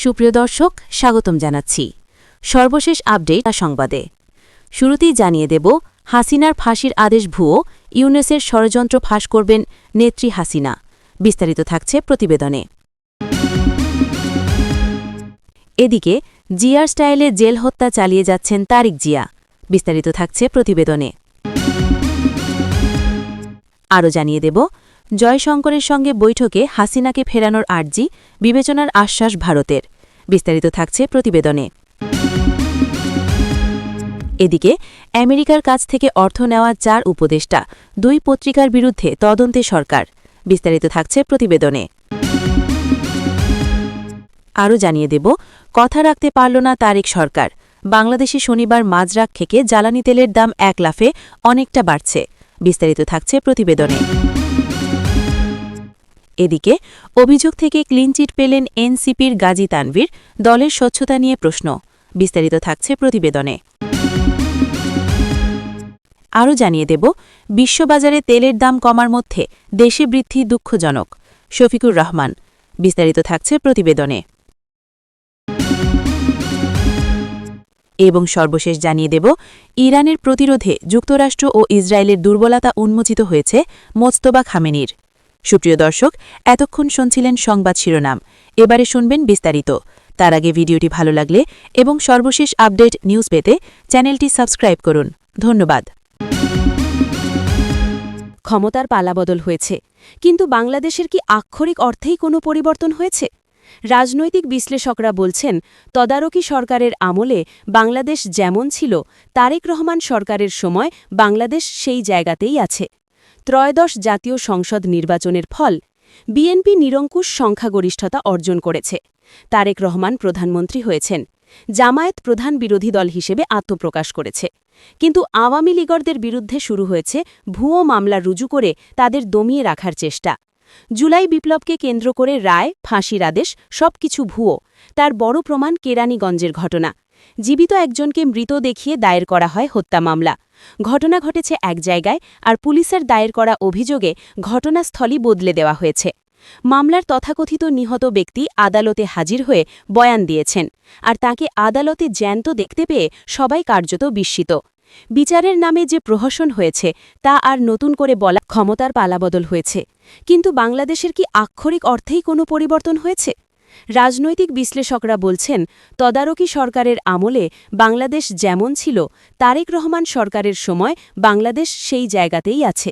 সুপ্রিয় দর্শক, স্বাগতম জানাচ্ছি সর্বশেষ আপডেট সংবাদে। শুরুতেই জানিয়ে দেব, হাসিনার ফাঁসির আদেশ ভুয়ো, ইউনূসের ষড়যন্ত্র ফাঁস করবেন নেত্রী হাসিনা। বিস্তারিত থাকছে প্রতিবেদনে। এদিকে জিয়ার স্টাইলে জেল হত্যা চালিয়ে যাচ্ছেন তারিক জিয়া। বিস্তারিত থাকছে প্রতিবেদনে। আরও জানিয়ে দেব, জয়শঙ্করের সঙ্গে বৈঠকে হাসিনাকে ফেরানোর আর্জি, বিবেচনার আশ্বাস ভারতের। বিস্তারিত থাকছে প্রতিবেদনে। এদিকে আমেরিকার কাছ থেকে অর্থ নেওয়া 4 উপদেষ্টা, 2 পত্রিকার বিরুদ্ধে তদন্তে সরকার। বিস্তারিত থাকছে প্রতিবেদনে। আরও জানিয়ে দেব, কথা রাখতে পারল না তারেক সরকার। বাংলাদেশে শনিবার মাঝরাত থেকে জ্বালানি তেলের দাম 1 লাফে অনেকটা বাড়ছে। বিস্তারিত থাকছে প্রতিবেদনে। এদিকে অভিযোগ থেকে ক্লিনচিট পেলেন এনসিপির গাজী তানভীর, দলের স্বচ্ছতা নিয়ে প্রশ্ন। বিস্তারিত থাকছে প্রতিবেদনে। আরও জানিয়ে দেব, বিশ্ববাজারে তেলের দাম কমার মধ্যে দেশে বৃদ্ধি দুঃখজনক। শফিকুর রহমান। বিস্তারিত থাকছে প্রতিবেদনে। এবং সর্বশেষ জানিয়ে দেব, ইরানের প্রতিরোধে যুক্তরাষ্ট্র ও ইসরায়েলের দুর্বলতা উন্মোচিত হয়েছে মোজতবা খামেনির। সুপ্রিয় দর্শক, এতক্ষণ শুনছিলেন সংবাদ শিরোনাম। এবারে শুনবেন বিস্তারিত। তার আগে ভিডিওটি ভালো লাগলে এবং সর্বশেষ আপডেট নিউজ পেতে চ্যানেলটি সাবস্ক্রাইব করুন। ধন্যবাদ। ক্ষমতার পালাবদল হয়েছে, কিন্তু বাংলাদেশের কি আক্ষরিক অর্থেই কোনো পরিবর্তন হয়েছে? রাজনৈতিক বিশ্লেষকরা বলছেন, তদারকি সরকারের আমলে বাংলাদেশ যেমন ছিল, তারেক রহমান সরকারের সময় বাংলাদেশ সেই জায়গাতেই আছে। ত্রয়োদশ জাতীয় সংসদ নির্বাচনের ফল, বিএনপি নিরঙ্কুশ সংখ্যাগরিষ্ঠতা অর্জন করেছে। তারেক রহমান প্রধানমন্ত্রী হয়েছেন। জামায়াত প্রধান বিরোধী দল হিসেবে আত্মপ্রকাশ করেছে। কিন্তু আওয়ামী লীগের বিরুদ্ধে শুরু হয়েছে ভুয়ো মামলা রুজু করে তাদের দমিয়ে রাখার চেষ্টা। জুলাই বিপ্লবকে কেন্দ্র করে রায়, ফাঁসির আদেশ সবকিছু ভুয়ো। তার বড় প্রমাণ কেরানীগঞ্জের ঘটনা। জীবিত একজনকে মৃত দেখিয়ে দায়ের করা হয় হত্যা মামলা। ঘটনা ঘটেছে এক জায়গায়, আর পুলিশের দায়ের করা অভিযোগে ঘটনাস্থলই বদলে দেওয়া হয়েছে। মামলার তথাকথিত নিহত ব্যক্তি আদালতে হাজির হয়ে বয়ান দিয়েছেন, আর তাকে আদালতে জ্যান্ত দেখতে পেয়ে সবাই কার্যত বিস্মিত। বিচারের নামে যে প্রহসন হয়েছে তা আর নতুন করে বলা। ক্ষমতার পালাবদল হয়েছে, কিন্তু বাংলাদেশের কি আক্ষরিক অর্থেই কোনো পরিবর্তন হয়েছে? রাজনৈতিক বিশ্লেষকরা বলছেন, তদারকি সরকারের আমলে বাংলাদেশ যেমন ছিল, তারেক রহমান সরকারের সময় বাংলাদেশ সেই জায়গাতেই আছে।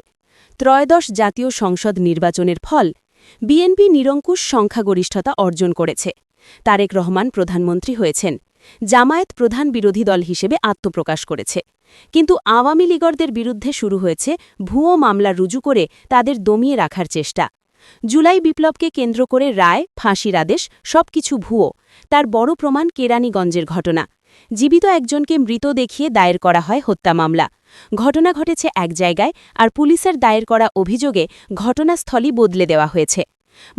ত্রয়োদশ জাতীয় সংসদ নির্বাচনের ফল, বিএনপি নিরঙ্কুশ সংখ্যাগরিষ্ঠতা অর্জন করেছে। তারেক রহমান প্রধানমন্ত্রী হয়েছেন। জামায়াত প্রধান বিরোধী দল হিসেবে আত্মপ্রকাশ করেছে। কিন্তু আওয়ামী লীগের বিরুদ্ধে শুরু হয়েছে ভুয়ো মামলা রুজু করে তাদের দমিয়ে রাখার চেষ্টা। জুলাই বিপ্লবকে কেন্দ্র করে রায়, ফাঁসির আদেশ সবকিছু ভুয়ো। তার বড় প্রমাণ কেরানীগঞ্জের ঘটনা। জীবিত একজনকে মৃত দেখিয়ে দায়ের করা হয় হত্যা মামলা। ঘটনা ঘটেছে এক জায়গায়, আর পুলিশের দায়ের করা অভিযোগে ঘটনাস্থলই বদলে দেওয়া হয়েছে।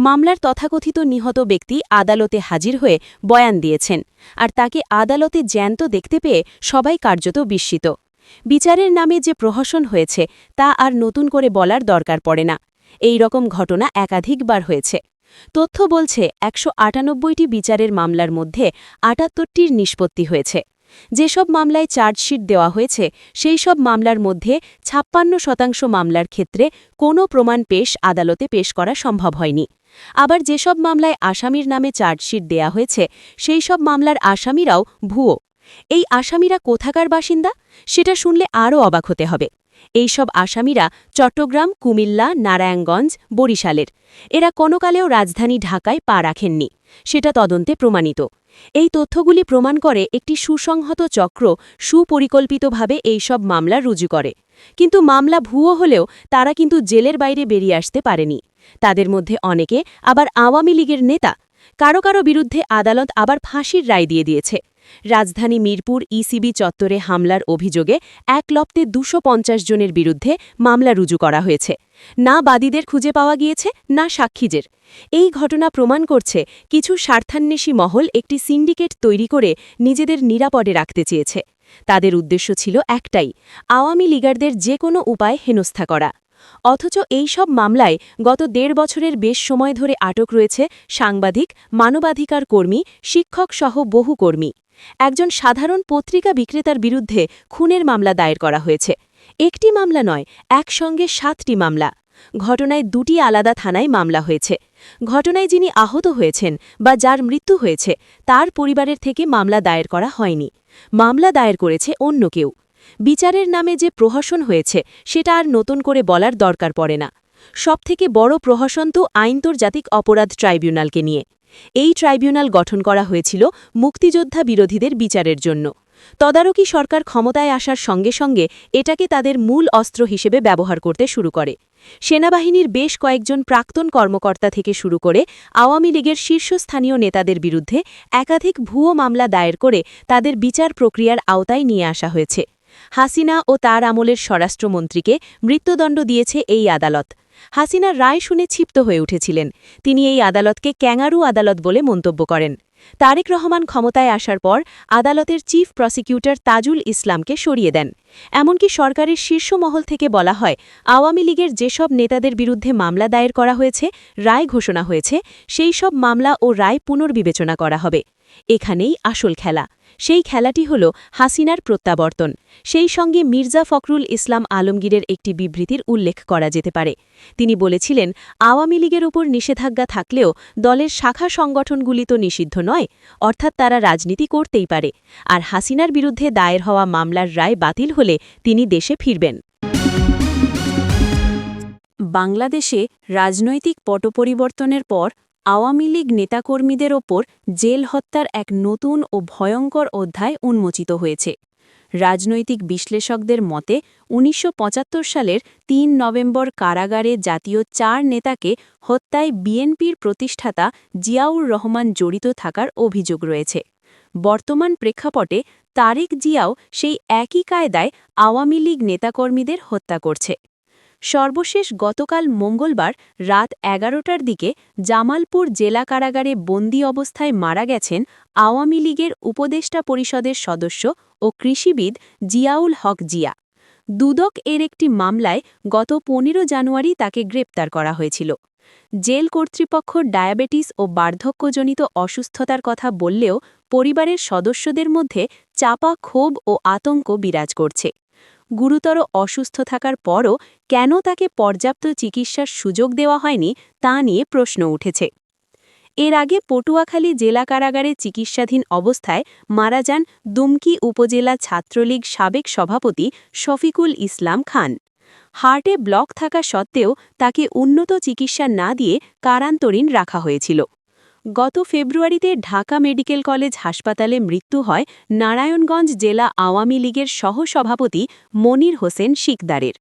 মামলার তথাকথিত নিহত ব্যক্তি আদালতে হাজির হয়ে বয়ান দিয়েছেন, আর তাকে আদালতে জ্যান্ত দেখতে পেয়ে সবাই কার্যত বিস্মিত। বিচারের নামে যে প্রহসন হয়েছে তা আর নতুন করে বলার দরকার পড়ে না। এই রকম ঘটনা একাধিকবার হয়েছে। তথ্য বলছে, 198টি বিচারের মামলার মধ্যে 78টির নিষ্পত্তি হয়েছে। যেসব মামলায় চার্জশিট দেওয়া হয়েছে সেই সব মামলার মধ্যে 56% মামলার ক্ষেত্রে কোনো প্রমাণ আদালতে পেশ করা সম্ভব হয়নি। আবার যেসব মামলায় আসামির নামে চার্জশিট দেয়া হয়েছে সেই সব মামলার আসামিরাও ভুয়ো। এই আসামিরা কোথাকার বাসিন্দা সেটা শুনলে আরও অবাক হতে হবে। এই সব আসামিরা চট্টগ্রাম, কুমিল্লা, নারায়ণগঞ্জ, বরিশালের। এরা কোনোকালেও রাজধানী ঢাকায় পা রাখেননি, সেটা তদন্তে প্রমাণিত। এই তথ্যগুলি প্রমাণ করে একটি সুসংহত চক্র সুপরিকল্পিতভাবে এই সব মামলা রুজু করে। কিন্তু মামলা ভুয়ো হলেও তারা কিন্তু জেলের বাইরে বেরিয়ে আসতে পারেনি। তাদের মধ্যে অনেকে আবার আওয়ামী লীগের নেতা। কারো কারো বিরুদ্ধে আদালত আবার ফাঁসির রায় দিয়ে দিয়েছে। রাজধানী মিরপুর ইসিবি চত্বরে হামলার অভিযোগে এক লপ্তে 250 জনের বিরুদ্ধে মামলা রুজু করা হয়েছে। না বাদীদের খুঁজে পাওয়া গিয়েছে, না সাক্ষীদের। এই ঘটনা প্রমাণ করছে কিছু স্বার্থান্বেষী মহল একটি সিন্ডিকেট তৈরি করে নিজেদের নিরাপদে রাখতে চেয়েছে। তাদের উদ্দেশ্য ছিল একটাই, আওয়ামী লীগারদের যে কোনো উপায়ে হেনস্থা করা। অথচ এই সব মামলায় গত ১.৫ বছরের বেশ সময় ধরে আটক রয়েছে সাংবাদিক, মানবাধিকার কর্মী, শিক্ষকসহ বহু কর্মী। একজন সাধারণ পত্রিকা বিক্রেতার বিরুদ্ধে খুনের মামলা দায়ের করা হয়েছে। একটি মামলা নয়, একসঙ্গে ৭টি মামলা। ঘটনায় ২টি আলাদা থানায় মামলা হয়েছে। ঘটনায় যিনি আহত হয়েছেন বা যার মৃত্যু হয়েছে তার পরিবারের থেকে মামলা দায়ের করা হয়নি। মামলা দায়ের করেছে অন্য কেউ। বিচারের নামে যে প্রহসন হয়েছে সেটা আর নতুন করে বলার দরকার পড়ে না। সবথেকে বড় প্রহসন তো আন্তর্জাতিক অপরাধ ট্রাইব্যুনালকে নিয়ে। এই ট্রাইব্যুনাল গঠন করা হয়েছিল মুক্তিযোদ্ধা বিরোধীদের বিচারের জন্য। তদারকি সরকার ক্ষমতায় আসার সঙ্গে সঙ্গে এটাকে তাদের মূল অস্ত্র হিসেবে ব্যবহার করতে শুরু করে। সেনাবাহিনীর বেশ কয়েকজন প্রাক্তন কর্মকর্তা থেকে শুরু করে আওয়ামী লীগের শীর্ষস্থানীয় নেতাদের বিরুদ্ধে একাধিক ভুয়ো মামলা দায়ের করে তাদের বিচার প্রক্রিয়ার আওতায় নিয়ে আসা হয়েছে। হাসিনা ও তার আমলের স্বরাষ্ট্রমন্ত্রীকে মৃত্যুদণ্ড দিয়েছে এই আদালত। হাসিনার রায় শুনে ক্ষিপ্ত হয়ে উঠেছিলেন। তিনি এই আদালতকে ক্যাঙ্গারু আদালত বলে মন্তব্য করেন। তারেক রহমান ক্ষমতায় আসার পর আদালতের চিফ প্রসিকিউটর তাজুল ইসলামকে সরিয়ে দেন। এমনকি সরকারের শীর্ষ মহল থেকে বলা হয়, আওয়ামী লীগের যেসব নেতাদের বিরুদ্ধে মামলা দায়ের করা হয়েছে, রায় ঘোষণা হয়েছে, সেই সব মামলা ও রায় পুনর্বিবেচনা করা হবে। এখানেই আসল খেলা। সেই খেলাটি হল হাসিনার প্রত্যাবর্তন। সেই সঙ্গে মির্জা ফখরুল ইসলাম আলমগীরের একটি বিবৃতির উল্লেখ করা যেতে পারে। তিনি বলেছিলেন, আওয়ামী লীগের উপর নিষেধাজ্ঞা থাকলেও দলের শাখা সংগঠনগুলি তো নিষিদ্ধ নয়, অর্থাৎ তারা রাজনীতি করতেই পারে। আর হাসিনার বিরুদ্ধে দায়ের হওয়া মামলার রায় বাতিল হলে তিনি দেশে ফিরবেন। বাংলাদেশে রাজনৈতিক পটপরিবর্তনের পর আওয়ামী লীগ নেতাকর্মীদের ওপর জেল হত্যার এক নতুন ও ভয়ঙ্কর অধ্যায় উন্মোচিত হয়েছে। রাজনৈতিক বিশ্লেষকদের মতে ১৯৭৫ সালের ৩ নভেম্বর কারাগারে জাতীয় ৪ নেতাকে হত্যায় বিএনপির প্রতিষ্ঠাতা জিয়াউর রহমান জড়িত থাকার অভিযোগ রয়েছে। বর্তমান প্রেক্ষাপটে তারেক জিয়াও সেই একই কায়দায় আওয়ামী লীগ নেতাকর্মীদের হত্যা করছে। সর্বশেষ গতকাল মঙ্গলবার রাত ১১টার দিকে জামালপুর জেলা কারাগারে বন্দী অবস্থায় মারা গেছেন আওয়ামী লীগের উপদেষ্টা পরিষদের সদস্য ও কৃষিবিদ জিয়াউল হক জিয়া। দুদক এর একটি মামলায় গত ১৫ জানুয়ারি তাকে গ্রেপ্তার করা হয়েছিল। জেল কর্তৃপক্ষ ডায়াবেটিস ও বার্ধক্যজনিত অসুস্থতার কথা বললেও পরিবারের সদস্যদের মধ্যে চাপা ক্ষোভ ও আতঙ্ক বিরাজ করছে। গুরুতর অসুস্থ থাকার পরও কেন তাকে পর্যাপ্ত চিকিৎসার সুযোগ দেওয়া হয়নি তা নিয়ে প্রশ্ন উঠেছে। এর আগে পটুয়াখালী জেলা কারাগারে চিকিৎসাধীন অবস্থায় মারা যান দুমকি উপজেলা ছাত্রলীগ সাবেক সভাপতি শফিকুল ইসলাম খান। হার্টে ব্লক থাকা সত্ত্বেও তাকে উন্নত চিকিৎসা না দিয়ে কারান্তরীণ রাখা হয়েছিল। গত ফেব্রুয়ারিতে ঢাকা মেডিকেল কলেজ হাসপাতালে মৃত্যু হয় নারায়ণগঞ্জ জেলা আওয়ামী লীগের সহসভাপতি মনির হোসেন শিকদারের।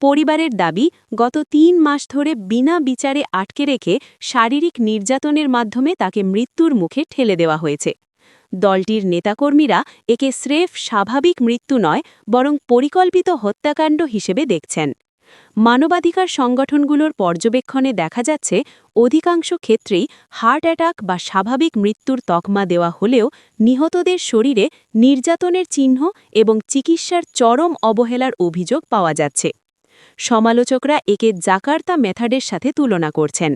পরিবারের দাবি, গত ৩ মাস ধরে বিনা বিচারে আটকে রেখে শারীরিক নির্যাতনের মাধ্যমে তাকে মৃত্যুর মুখে ঠেলে দেওয়া হয়েছে। দলটির নেতাকর্মীরা একে স্রেফ স্বাভাবিক মৃত্যু নয়, বরং পরিকল্পিত হত্যাকাণ্ড হিসেবে দেখছেন। মানবাধিকার সংগঠনগুলোর পর্যবেক্ষণে দেখা যাচ্ছে, অধিকাংশ ক্ষেত্রেই হার্ট অ্যাটাক বা স্বাভাবিক মৃত্যুর তকমা দেওয়া হলেও নিহতদের শরীরে নির্যাতনের চিহ্ন এবং চিকিৎসার চরম অবহেলার অভিযোগ পাওয়া যাচ্ছে। সমালোচকরা একে জাকার্তা মেথডের সাথে তুলনা করছেন।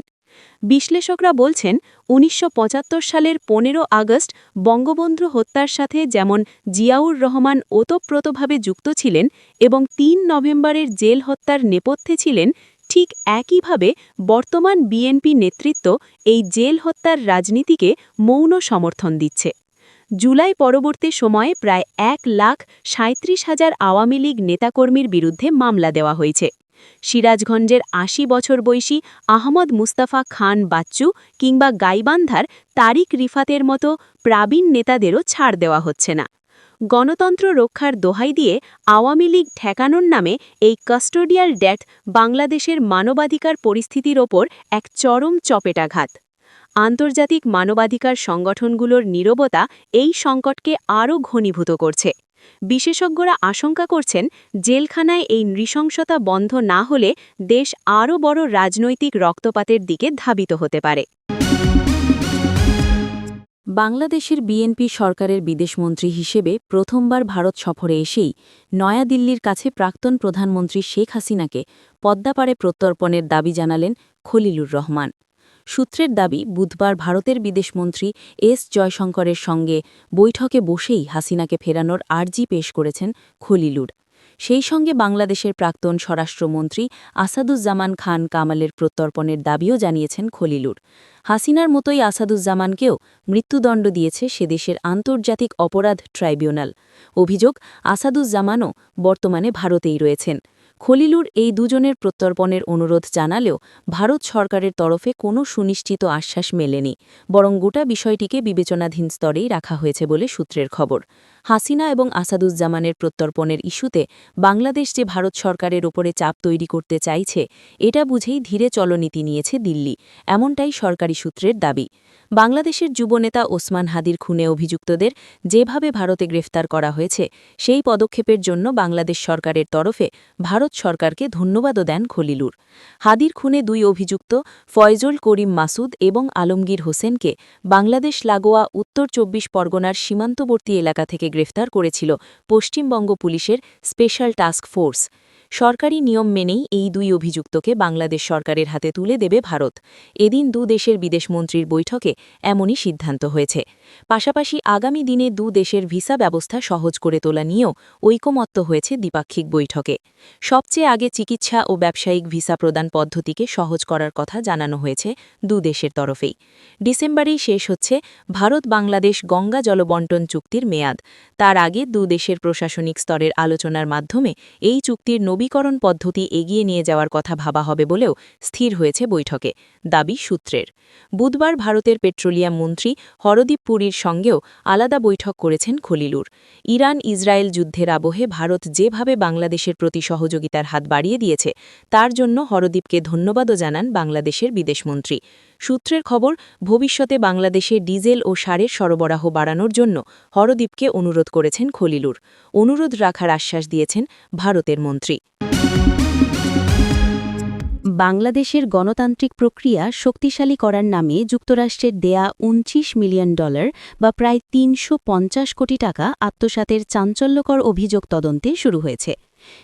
বিশ্লেষকরা বলছেন, ১৯৭৫ সালের ১৫ আগস্ট বঙ্গবন্ধু হত্যার সাথে যেমন জিয়াউর রহমান ওতপ্রোতভাবে যুক্ত ছিলেন এবং ৩ নভেম্বরের জেল হত্যার নেপথ্যে ছিলেন, ঠিক একইভাবে বর্তমান বিএনপি নেতৃত্ব এই জেল হত্যার রাজনীতিকে মৌন সমর্থন দিচ্ছে। জুলাই পরবর্তী সময়ে প্রায় ১,৩৭,০০০ আওয়ামী লীগ নেতাকর্মীর বিরুদ্ধে মামলা দেওয়া হয়েছে। সিরাজগঞ্জের ৮০ বছর বয়সী আহমদ মুস্তাফা খান বাচ্চু কিংবা গাইবান্ধার তারিক রিফাতের মতো প্রাবীণ নেতাদেরও ছাড় দেওয়া হচ্ছে না। গণতন্ত্র রক্ষার দোহাই দিয়ে আওয়ামী লীগ ঠেকানোর নামে এই কাস্টোডিয়াল ডেথ বাংলাদেশের মানবাধিকার পরিস্থিতির ওপর এক চরম চপেটাঘাত। আন্তর্জাতিক মানবাধিকার সংগঠনগুলোর নীরবতা এই সংকটকে আরও ঘনীভূত করছে। বিশেষজ্ঞরা আশঙ্কা করছেন, জেলখানায় এই নৃশংসতা বন্ধ না হলে দেশ আরও বড় রাজনৈতিক রক্তপাতের দিকে ধাবিত হতে পারে। বাংলাদেশের বিএনপি সরকারের বিদেশমন্ত্রী হিসেবে প্রথমবার ভারত সফরে এসেই নয়াদিল্লির কাছে প্রাক্তন প্রধানমন্ত্রী শেখ হাসিনাকে পদ্মাপাড়ে প্রত্যর্পণের দাবি জানালেন খলিলুর রহমান। সূত্রের দাবি, বুধবার ভারতের বিদেশমন্ত্রী এস জয়শঙ্করের সঙ্গে বৈঠকে বসেই হাসিনাকে ফেরানোর আর্জি পেশ করেছেন খলিলুর। সেই সঙ্গে বাংলাদেশের প্রাক্তন স্বরাষ্ট্রমন্ত্রী আসাদুজ্জামান খান কামালের প্রত্যর্পণের দাবিও জানিয়েছেন খলিলুর। হাসিনার মতোই আসাদুজ্জামানকেও মৃত্যুদণ্ড দিয়েছে সেদেশের আন্তর্জাতিক অপরাধ ট্রাইব্যুনাল। অভিযোগ, আসাদুজ্জামানও বর্তমানে ভারতেই রয়েছেন। খলিলুর এই দুজনের প্রত্যর্পণের অনুরোধ জানালেও ভারত সরকারের তরফে কোনো সুনিশ্চিত আশ্বাস মেলেনি, বরং গোটা বিষয়টিকে বিবেচনাধীন স্তরেই রাখা হয়েছে বলে সূত্রের খবর। হাসিনা এবং আসাদুজ্জামানের প্রত্যর্পণের ইস্যুতে বাংলাদেশ যে ভারত সরকারের ওপরে চাপ তৈরি করতে চাইছে, এটা বুঝেই ধীরে চলনীতি নিয়েছে দিল্লি, এমনটাই সরকারি সূত্রের দাবি। বাংলাদেশের যুবনেতা ওসমান হাদির খুনে অভিযুক্তদের যেভাবে ভারতে গ্রেফতার করা হয়েছে, সেই পদক্ষেপের জন্য বাংলাদেশ সরকারের তরফে ভারত সরকারকে ধন্যবাদও দেন খলিলুর। হাদির খুনে দুই অভিযুক্ত ফয়জুল করিম মাসুদ এবং আলমগীর হোসেনকে বাংলাদেশ লাগোয়া উত্তর ২৪ পরগনার সীমান্তবর্তী এলাকা থেকে গ্রেফতার করেছিল পশ্চিমবঙ্গ পুলিশের স্পেশাল টাস্ক ফোর্স। সরকারি নিয়ম মেনেই এই দুই অভিযুক্তকে বাংলাদেশ সরকারের হাতে তুলে দেবে ভারত। এদিন দেশের বিদেশমন্ত্রীর বৈঠকে এমনই সিদ্ধান্ত হয়েছে। পাশাপাশি আগামী দিনে দেশের ভিসা ব্যবস্থা সহজ করে তোলা নিয়েও ঐকমত্য হয়েছে দ্বিপাক্ষিক বৈঠকে। সবচেয়ে আগে চিকিৎসা ও ব্যবসায়িক ভিসা প্রদান পদ্ধতিকে সহজ করার কথা জানানো হয়েছে দেশের তরফেই। ডিসেম্বরেই শেষ হচ্ছে ভারত-বাংলাদেশ গঙ্গা জলবন্টন চুক্তির মেয়াদ। তার আগে দেশের প্রশাসনিক স্তরের আলোচনার মাধ্যমে এই চুক্তির নবীকরণ পদ্ধতি এগিয়ে নিয়ে যাওয়ার কথা ভাবা হবে বলেও স্থির হয়েছে বৈঠকে, দাবি সূত্রের। বুধবার ভারতের পেট্রোলিয়াম মন্ত্রী হরদীপ পুরীর সঙ্গেও আলাদা বৈঠক করেছেন খলিলুর। ইরান ইসরায়েল যুদ্ধের আবহে ভারত যেভাবে বাংলাদেশের প্রতি সহযোগিতার হাত বাড়িয়ে দিয়েছে, তার জন্য হরদীপকে ধন্যবাদও জানান বাংলাদেশের বিদেশমন্ত্রী। সূত্রের খবর, ভবিষ্যতে বাংলাদেশে ডিজেল ও সারের সরবরাহ বাড়ানোর জন্য হরদীপকে অনুরোধ করেছেন খলিলুর। অনুরোধ রাখার আশ্বাস দিয়েছেন ভারতের মন্ত্রী। বাংলাদেশের গণতান্ত্রিক প্রক্রিয়া শক্তিশালী করার নামে যুক্তরাষ্ট্রের দেয়া $২৯ মিলিয়ন বা প্রায় ৩৫০ কোটি টাকা আত্মসাতের চাঞ্চল্যকর অভিযোগ তদন্তে শুরু হয়েছে।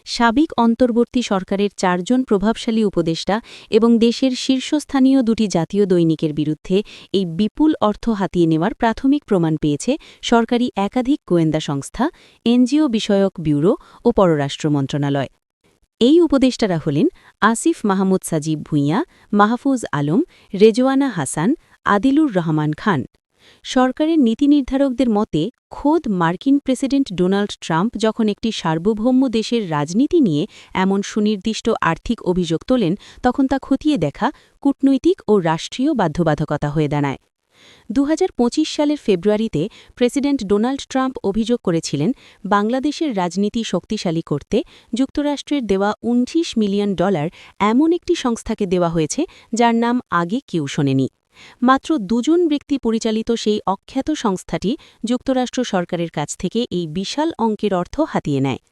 সাবেক অন্তর্বর্তী সরকারের ৪ জন প্রভাবশালী উপদেষ্টা এবং দেশের শীর্ষস্থানীয় দুটি জাতীয় দৈনিকের বিরুদ্ধে এই বিপুল অর্থ হাতিয়ে নেওয়ার প্রাথমিক প্রমাণ পেয়েছে সরকারি একাধিক গোয়েন্দা সংস্থা, এনজিও বিষয়ক ব্যুরো ও পররাষ্ট্র মন্ত্রণালয়। এই উপদেষ্টারা হলেন আসিফ মাহমুদ সাজিব ভুঁইয়া, মাহফুজ আলম, রেজওয়ানা হাসান, আদিলুর রহমান খান। সরকারের নীতি নির্ধারকদের মতে, খোদ মার্কিন প্রেসিডেন্ট ডোনাল্ড ট্রাম্প যখন একটি সার্বভৌম দেশের রাজনীতি নিয়ে এমন সুনির্দিষ্ট আর্থিক অভিযোগ তোলেন, তখন তা খতিয়ে দেখা কূটনৈতিক ও রাষ্ট্রীয় বাধ্যবাধকতা হয়ে দাঁড়ায়। ২০২৫ সালের ফেব্রুয়ারিতে প্রেসিডেন্ট ডোনাল্ড ট্রাম্প অভিযোগ করেছিলেন, বাংলাদেশের রাজনীতি শক্তিশালী করতে যুক্তরাষ্ট্রের দেওয়া $২৯ মিলিয়ন এমন একটি সংস্থাকে দেওয়া হয়েছে যার নাম আগে কেউ শোনেনি। মাত্র ২ জন ব্যক্তি পরিচালিত সেই অখ্যাত সংস্থাটি যুক্তরাষ্ট্র সরকারের কাছ থেকে এই বিশাল অঙ্কের অর্থ হাতিয়ে নেয়।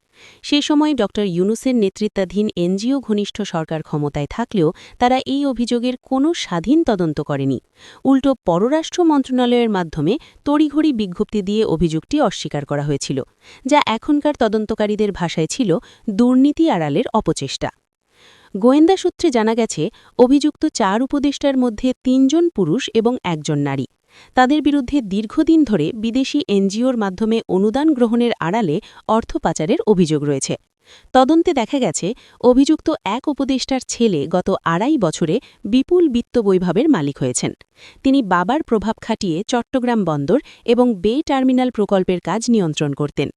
সে সময় ড. ইউনূসের নেতৃত্বাধীন এনজিও ঘনিষ্ঠ সরকার ক্ষমতায় থাকলেও তারা এই অভিযোগের কোনো স্বাধীন তদন্ত করেনি। উল্টো পররাষ্ট্র মন্ত্রণালয়ের মাধ্যমে তড়িঘড়ি বিজ্ঞপ্তি দিয়ে অভিযোগটি অস্বীকার করা হয়েছিল, যা এখনকার তদন্তকারীদের ভাষায় ছিল দুর্নীতি আড়ালের অপচেষ্টা। গোয়েন্দা সূত্রে জানা গেছে, অভিযুক্ত ৪ উপদেষ্টার মধ্যে ৩ জন পুরুষ এবং ১ জন নারী। তাদের বিরুদ্ধে দীর্ঘদিন ধরে বিদেশি এনজিওর মাধ্যমে অনুদান গ্রহণের আড়ালে অর্থ পাচারের অভিযোগ রয়েছে। তদন্তে দেখা গেছে, অভিযুক্ত এক উপদেষ্টার ছেলে গত ২.৫ বছরে বিপুল বিত্তবৈভবের মালিক হয়েছেন। তিনি বাবার প্রভাব খাটিয়ে চট্টগ্রাম বন্দর এবং বে টার্মিনাল প্রকল্পের কাজ নিয়ন্ত্রণ করতেন।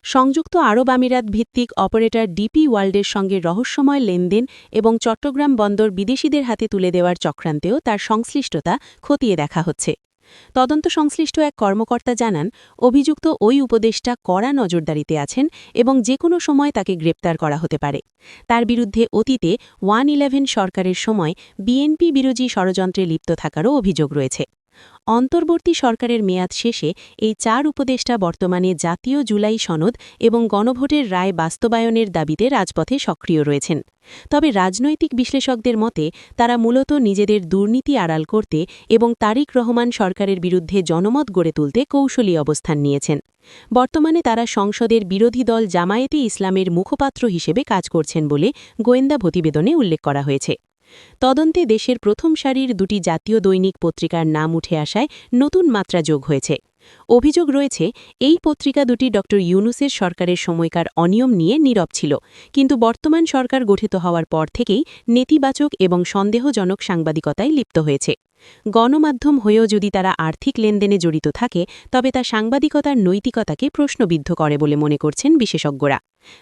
সংযুক্ত আরব আমিরাত ভিত্তিক অপারেটর ডিপি ওয়ার্ল্ডের সঙ্গে রহস্যময় লেনদেন এবং চট্টগ্রাম বন্দর বিদেশিদের হাতে তুলে দেওয়ার চক্রান্তেও তার সংশ্লিষ্টতা খতিয়ে দেখা হচ্ছে। তদন্ত সংশ্লিষ্ট এক কর্মকর্তা জানান, অভিযুক্ত ওই উপদেষ্টা কড়া নজরদারিতে আছেন এবং যে কোনো সময় তাকে গ্রেপ্তার করা হতে পারে। তার বিরুদ্ধে অতীতে 111 সরকারের সময় বিএনপি বিরোধী ষড়যন্ত্রে লিপ্ত থাকারও অভিযোগ রয়েছে। অন্তর্বর্তী সরকারের মেয়াদ শেষে এই ৪ উপদেষ্টা বর্তমানে জাতীয় জুলাই সনদ এবং গণভোটের রায় বাস্তবায়নের দাবিতে রাজপথে সক্রিয় রয়েছেন। তবে রাজনৈতিক বিশ্লেষকদের মতে তারা মূলত নিজেদের দুর্নীতি আড়াল করতে এবং তারিক রহমান সরকারের বিরুদ্ধে জনমত গড়ে তুলতে কৌশলী অবস্থান নিয়েছেন। বর্তমানে তারা সংসদের বিরোধী দল জামায়াতে ইসলামের মুখপাত্র হিসেবে কাজ করছেন বলে গোয়েন্দা প্রতিবেদনে উল্লেখ করা হয়েছে। তদন্তে দেশের প্রথম সারির দুটি জাতীয় দৈনিক পত্রিকার নাম উঠে আসায় নতুন মাত্রা যোগ হয়েছে। অভিযোগ রয়েছে এই পত্রিকা দুটি ড ইউনূসের সরকারের সময়কার অনিয়ম নিয়ে নীরব ছিল, কিন্তু বর্তমান সরকার গঠিত হওয়ার পর থেকেই নেতিবাচক এবং সন্দেহজনক সাংবাদিকতায় লিপ্ত হয়েছে। গণমাধ্যম হয়েও যদি তারা আর্থিক লেনদেনে জড়িত থাকে তবে তা সাংবাদিকতার নৈতিকতাকে প্রশ্নবিদ্ধ করে বলে মনে করছেন বিশেষজ্ঞরা।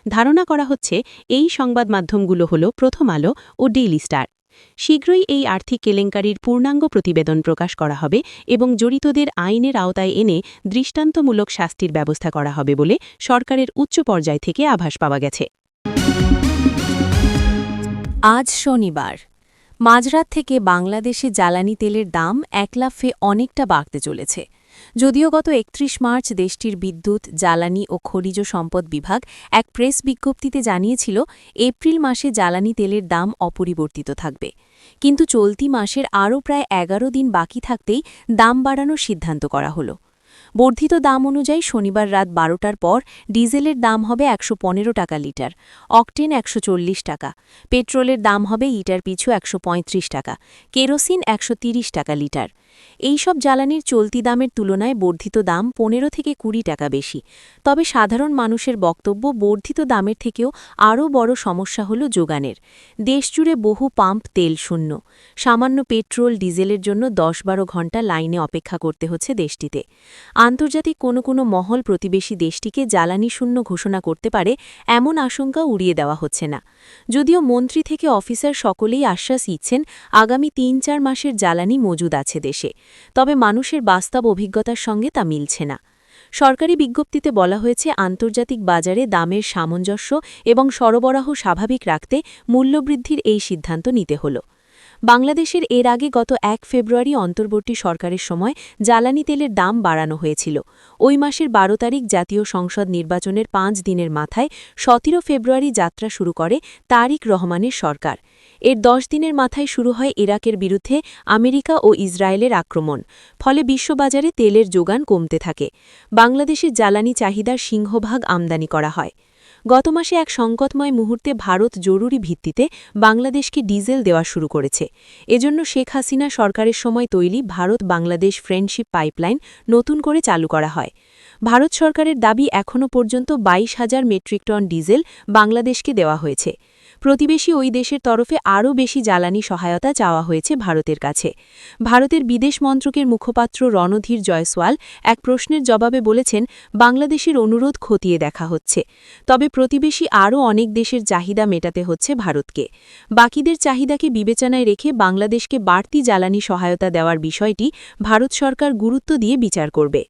ধারণা করা হচ্ছে এই সংবাদ মাধ্যমগুলো হল প্রথম আলো ও ডেইলি স্টার। শীঘ্রই এই আর্থিক কেলেঙ্কারির পূর্ণাঙ্গ প্রতিবেদন প্রকাশ করা হবে এবং জড়িতদের আইনের আওতায় এনে দৃষ্টান্তমূলক শাস্তির ব্যবস্থা করা হবে বলে সরকারের উচ্চ পর্যায় থেকে আভাস পাওয়া গেছে। আজ শনিবার মাঝরাত থেকে বাংলাদেশে জ্বালানি তেলের দাম এক লাফে অনেকটা বাড়তে চলেছে। যদিও গত ৩১ মার্চ দেশটির বিদ্যুৎ, জ্বালানি ও খনিজ সম্পদ বিভাগ এক প্রেস বিজ্ঞপ্তিতে জানিয়েছিল এপ্রিল মাসে জ্বালানি তেলের দাম অপরিবর্তিত থাকবে, কিন্তু চলতি মাসের আরও প্রায় ১১ দিন বাকি থাকতেই দাম বাড়ানোর সিদ্ধান্ত করা হলো। বর্ধিত দাম অনুযায়ী শনিবার রাত ১২টার পর ডিজেলের দাম হবে ১১৫ টাকা লিটার, অকটেন ১৪০ টাকা, পেট্রোলের দাম হবে লিটার পিছু ১৩৫ টাকা, কেরোসিন ১৩০ টাকা লিটার। এই সব জ্বালানির চলতি দামের তুলনায় বর্ধিত দাম ১৫ থেকে ২০ টাকা বেশি। তবে সাধারণ মানুষের বক্তব্য, বর্ধিত দামের থেকেও আরও বড় সমস্যা হল যোগানের। দেশজুড়ে বহু পাম্প তেল শূন্য। সামান্য পেট্রোল, ডিজেলের জন্য ১০-১২ ঘণ্টা লাইনে অপেক্ষা করতে হচ্ছে দেশটিতে। আন্তর্জাতিক কোনো মহল প্রতিবেশী দেশটিকে জ্বালানি শূন্য ঘোষণা করতে পারে এমন আশঙ্কা উড়িয়ে দেওয়া হচ্ছে না। যদিও মন্ত্রী থেকে অফিসার সকলেই আশ্বাস দিচ্ছেন আগামী ৩-৪ মাসের জ্বালানি মজুদ আছে দেশে, তবে মানুষের বাস্তব অভিজ্ঞতার সঙ্গে তা মিলছে না। সরকারি বিজ্ঞপ্তিতে বলা হয়েছে আন্তর্জাতিক বাজারে দামের সামঞ্জস্য এবং সরবরাহ স্বাভাবিক রাখতে মূল্যবৃদ্ধির এই সিদ্ধান্ত নিতে হল। বাংলাদেশের এর আগে গত ১ ফেব্রুয়ারি অন্তর্বর্তী সরকারের সময় জ্বালানি তেলের দাম বাড়ানো হয়েছিল। ওই মাসের ১২ তারিখ জাতীয় সংসদ নির্বাচনের ৫ দিনের মাথায় ১৭ ফেব্রুয়ারি যাত্রা শুরু করে তারিক রহমানের সরকার। এর ১০ দিনের মাথায় শুরু হয় ইরাকের বিরুদ্ধে আমেরিকা ও ইসরায়েলের আক্রমণ। ফলে বিশ্ববাজারে তেলের যোগান কমতে থাকে। বাংলাদেশের জ্বালানি চাহিদার সিংহভাগ আমদানি করা হয়। গত মাসে এক সংকটময় মুহূর্তে ভারত জরুরি ভিত্তিতে বাংলাদেশকে ডিজেল দেওয়া শুরু করেছে। এজন্য শেখ হাসিনা সরকারের সময় তৈরি ভারত-বাংলাদেশ ফ্রেন্ডশিপ পাইপলাইন নতুন করে চালু করা হয়। ভারত সরকারের দাবি এখনও পর্যন্ত ২২,০০০ মেট্রিক টন ডিজেল বাংলাদেশকে দেওয়া হয়েছে। প্রতিবেশী ওই দেশের তরফে আরও বেশি জ্বালানি সহায়তা চাওয়া হয়েছে ভারতের কাছে। ভারতের বিদেশ মন্ত্রকের মুখপাত্র রণধীর জয়সওয়াল এক প্রশ্নের জবাবে বলেছেন, বাংলাদেশের অনুরোধ খতিয়ে দেখা হচ্ছে। তবে প্রতিবেশী আরও অনেক দেশের চাহিদা মেটাতে হচ্ছে ভারতকে। বাকিদের চাহিদাকে বিবেচনায় রেখে বাংলাদেশকে বাড়তি জ্বালানি সহায়তা দেওয়ার বিষয়টি ভারত সরকার গুরুত্ব দিয়ে বিচার করবে।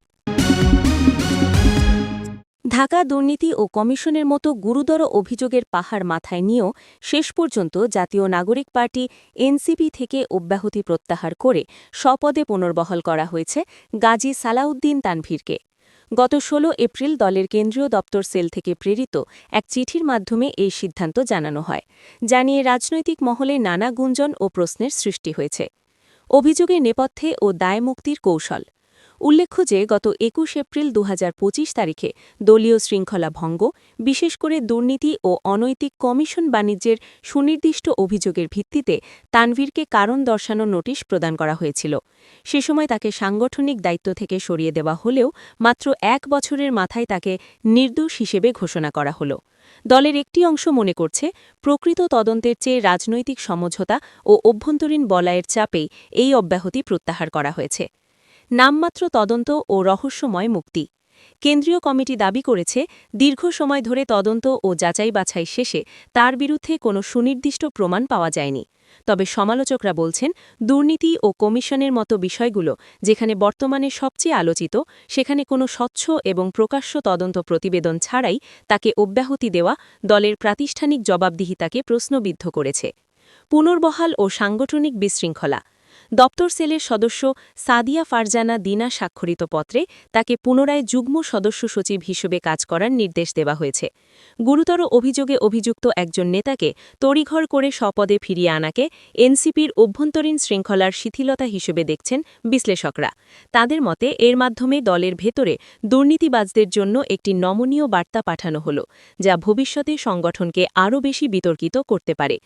ঢাকা দুর্নীতি ও কমিশনের মতো গুরুতর অভিযোগের পাহাড় মাথায় নিয়েও শেষ পর্যন্ত জাতীয় নাগরিক পার্টি এনসিপি থেকে অব্যাহতি প্রত্যাহার করে স্বপদে পুনর্বহাল করা হয়েছে গাজী সালাউদ্দিন তানভীরকে। গত ১৬ এপ্রিল দলের কেন্দ্রীয় দপ্তর সেল থেকে প্রেরিত এক চিঠির মাধ্যমে এই সিদ্ধান্ত জানানো হয়, জানিয়ে রাজনৈতিক মহলে নানা গুঞ্জন ও প্রশ্নের সৃষ্টি হয়েছে। অভিযোগের নেপথ্যে ও দায়মুক্তির কৌশল। উল্লেখ্য যে গত ২১ এপ্রিল ২০২৫ তারিখে দলীয় শৃঙ্খলা ভঙ্গ, বিশেষ করে দুর্নীতি ও অনৈতিক কমিশন বাণিজ্যের সুনির্দিষ্ট অভিযোগের ভিত্তিতে তানভীরকে কারণ দর্শানোর নোটিশ প্রদান করা হয়েছিল। সে সময় তাকে সাংগঠনিক দায়িত্ব থেকে সরিয়ে দেওয়া হলেও মাত্র ১ বছরের মাথায় তাকে নির্দোষ হিসেবে ঘোষণা করা হল। দলের একটি অংশ মনে করছে, প্রকৃত তদন্তের চেয়ে রাজনৈতিক সমঝোতা ও অভ্যন্তরীণ বলয়ের চাপেই এই অব্যাহতি প্রত্যাহার করা হয়েছে। নামমাত্র তদন্ত ও রহস্যময় মুক্তি। কেন্দ্রীয় কমিটি দাবি করেছে, দীর্ঘ সময় ধরে তদন্ত ও যাচাই বাছাই শেষে তার বিরুদ্ধে কোনো সুনির্দিষ্ট প্রমাণ পাওয়া যায়নি। তবে সমালোচকরা বলছেন, দুর্নীতি ও কমিশনের মতো বিষয়গুলো যেখানে বর্তমানে সবচেয়ে আলোচিত, সেখানে কোনো স্বচ্ছ এবং প্রকাশ্য তদন্ত প্রতিবেদন ছাড়াই তাকে অব্যাহতি দেওয়া দলের প্রাতিষ্ঠানিক জবাবদিহিতাকে প্রশ্নবিদ্ধ করেছে। পুনর্বহাল ও সাংগঠনিক বিশৃঙ্খলা। দপ্তর সেলের সদস্য সাদিয়া ফারজানা দিনা স্বাক্ষরিত পত্রে তাকে পুনরায় যুগ্ম সদস্য সচিব হিসেবে কাজ করার নির্দেশ দেওয়া হয়েছে। গুরুতর অভিযোগে অভিযুক্ত একজন নেতাকে তড়িঘড় করে স্বপদে ফিরিয়ে আনাকে এনসিপির অভ্যন্তরীণ শৃঙ্খলার শিথিলতা হিসেবে দেখছেন বিশ্লেষকরা। তাদের মতে এর মাধ্যমে দলের ভেতরে দুর্নীতিবাজদের জন্য একটি নমনীয় বার্তা পাঠানো হল, যা ভবিষ্যতে সংগঠনকে আরও বেশি বিতর্কিত করতে পারে।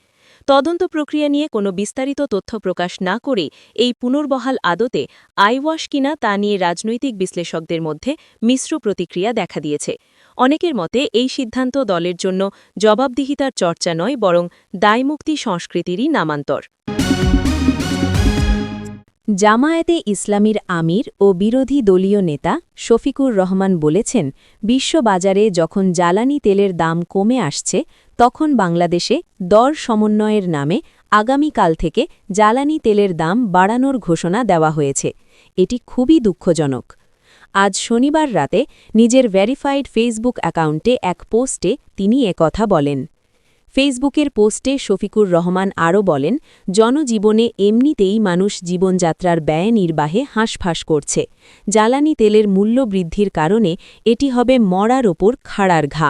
তদন্ত প্রক্রিয়া নিয়ে কোনো বিস্তারিত তথ্য প্রকাশ না করে এই পুনর্বহাল আদতে আইওয়াশ কিনা তা নিয়ে রাজনৈতিক বিশ্লেষকদের মধ্যে মিশ্র প্রতিক্রিয়া দেখা দিয়েছে। অনেকের মতে এই সিদ্ধান্ত দলের জন্য জবাবদিহিতার চর্চা নয়, বরং দায়মুক্তি সংস্কৃতিরই নামান্তর। জামায়াতে ইসলামীর আমির ও বিরোধী দলীয় নেতা শফিকুর রহমান বলেছেন, বিশ্ববাজারে যখন জ্বালানি তেলের দাম কমে আসছে তখন বাংলাদেশে দর সমন্বয়ের নামে আগামীকাল থেকে জ্বালানি তেলের দাম বাড়ানোর ঘোষণা দেওয়া হয়েছে। এটি খুবই দুঃখজনক। আজ শনিবার রাতে নিজের ভেরিফাইড ফেসবুক অ্যাকাউন্টে এক পোস্টে তিনি একথা বলেন। ফেসবুকের পোস্টে শফিকুর রহমান আরও বলেন, জনজীবনে এমনিতেই মানুষ জীবনযাত্রার ব্যয় নির্বাহে হাঁসফাঁস করছে। জ্বালানি তেলের মূল্য বৃদ্ধির কারণে এটি হবে মরার ওপর খাড়ার ঘা।